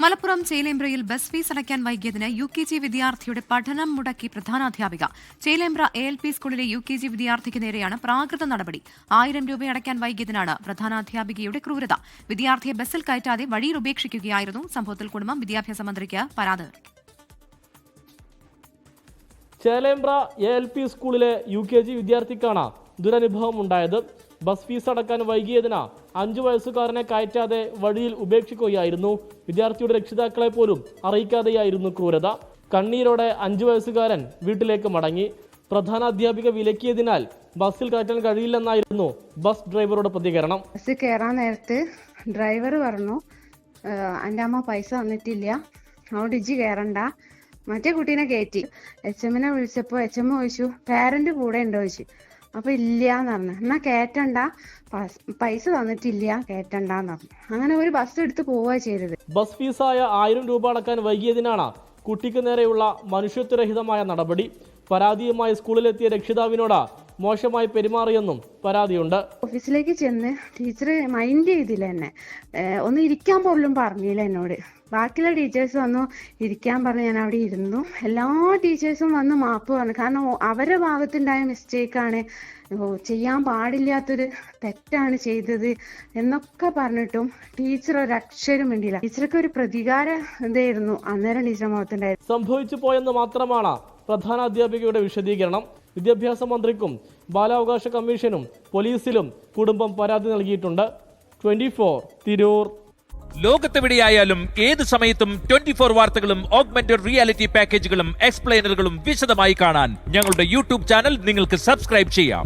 Malappuram ചേലേമ്പ്രയിൽ bus fees അടയ്ക്കാൻ വൈകിയതിന് UKG വിദ്യാർത്ഥിയുടെ പഠനം മുടക്കി പ്രധാനാധ്യാപിക. ചേലേമ്പ്ര ALP സ്കൂളിലെ UKG വിദ്യാർത്ഥിക്ക് നേരെയാണ് പ്രാകൃത നടപടി. 1000 രൂപ അടയ്ക്കാൻ വൈകിയതിനാണ് പ്രധാനാധ്യാപികയുടെ ക്രൂരത. വിദ്യാർത്ഥിയെ ബസ്സിൽ കയറ്റാതെ വഴിയിൽ ഉപേക്ഷിക്കുകയായിരുന്നു. സംഭവത്തിൽ കുടുംബം വിദ്യാഭ്യാസ മന്ത്രിക്ക് പരാതി നൽകി. ചേലേമ്പ്ര ALP സ്കൂളിലെ UKG വിദ്യാർത്ഥിക്കാണ് ദുരനുഭവം ഉണ്ടായത്. ബസ് ഫീസ് അടക്കാൻ വൈകിയതിന് 5 വയസ്സുകാരനെ കയറ്റാതെ വഴിയിൽ ഉപേക്ഷിക്കുകയായിരുന്നു. വിദ്യാർത്ഥിയുടെ രക്ഷിതാക്കളെ പോലും അറിയിക്കാതെയായിരുന്നു ക്രൂരത. കണ്ണീരോടെ 5 വയസ്സുകാരൻ വീട്ടിലേക്ക് മടങ്ങി. പ്രധാനാധ്യാപിക വിലക്കിയതിനാൽ ബസ്സിൽ കയറ്റാൻ കഴിയില്ലെന്നായിരുന്നു ബസ് ഡ്രൈവറുടെ പ്രതികരണം. ബസ് കയറാൻ നേരത്ത് ഡ്രൈവർ പറഞ്ഞു, എൻ്റെ അമ്മ പൈസ തന്നിട്ടില്ല, അവിടെ ഇജ്ജ് കയറണ്ട. മറ്റേ കുട്ടീനെ കയറ്റി. HM-നെ വിളിച്ചപ്പോൾ HM ചോദിച്ചു, പാരന്റ് കൂടെ ഉണ്ടോ ചോദിച്ചു. അപ്പൊ ഇല്ലാന്ന് പറഞ്ഞു. എന്നാ കയറ്റണ്ട, പൈസ തന്നിട്ടില്ല, കയറ്റണ്ടെന്ന് പറഞ്ഞു. അങ്ങനെ ഒരു ബസ് എടുത്ത് പോവുക ചെയ്തത്. ബസ് ഫീസായ 1000 രൂപ അടക്കാൻ വൈകിയതിനാണ് കുട്ടിക്ക് നേരെയുള്ള മനുഷ്യത്വരഹിതമായ നടപടി. പരാതിയുമായി സ്കൂളിലെത്തിയ രക്ഷിതാവിനോട് മോശമായി പെരുമാറിയെന്നും പരാതിയുണ്ട്. ഓഫീസിലേക്ക് ചെന്ന് ടീച്ചർ മൈൻഡ് ചെയ്തില്ല എന്നെ. ഒന്ന് ഇരിക്കാൻ പോലും പറഞ്ഞില്ല എന്നോട്. ബാക്കിയുള്ള ടീച്ചേഴ്സ് വന്നു ഇരിക്കാൻ പറഞ്ഞ് ഞാൻ അവിടെ ഇരുന്നു. എല്ലാ ടീച്ചേഴ്സും വന്ന് മാപ്പ് പറഞ്ഞു. കാരണം അവരുടെ ഭാഗത്തുണ്ടായ മിസ്റ്റേക്കാണ്, ചെയ്യാൻ പാടില്ലാത്തൊരു തെറ്റാണ് ചെയ്തത് എന്നൊക്കെ പറഞ്ഞിട്ടും ടീച്ചർ ഒരക്ഷരം വേണ്ടിയില്ല. ടീച്ചർക്ക് ഒരു പ്രതികാര ഇതായിരുന്നു അന്നേരം ടീച്ചർ മുഖത്തുണ്ടായത്. സംഭവിച്ചു പോയെന്ന് മാത്രമാണ് പ്രധാനാധ്യാപികയുടെ വിശദീകരണം. വിദ്യാഭ്യാസ മന്ത്രിക്കും ബാലാവകാശ കമ്മീഷനും പോലീസിലും കുടുംബം പരാതി നൽകിയിട്ടുണ്ട്. 24 തിരൂർ. ലോകത്തെവിടെയായാലും ഏത് സമയത്തും 24 വാർത്തകളും ഓഗ്മെന്റഡ് റിയാലിറ്റി പാക്കേജുകളും എക്സ്പ്ലെയിനറുകളും വിശദമായി കാണാൻ ഞങ്ങളുടെ YouTube ചാനൽ നിങ്ങൾക്ക് സബ്സ്ക്രൈബ് ചെയ്യാം.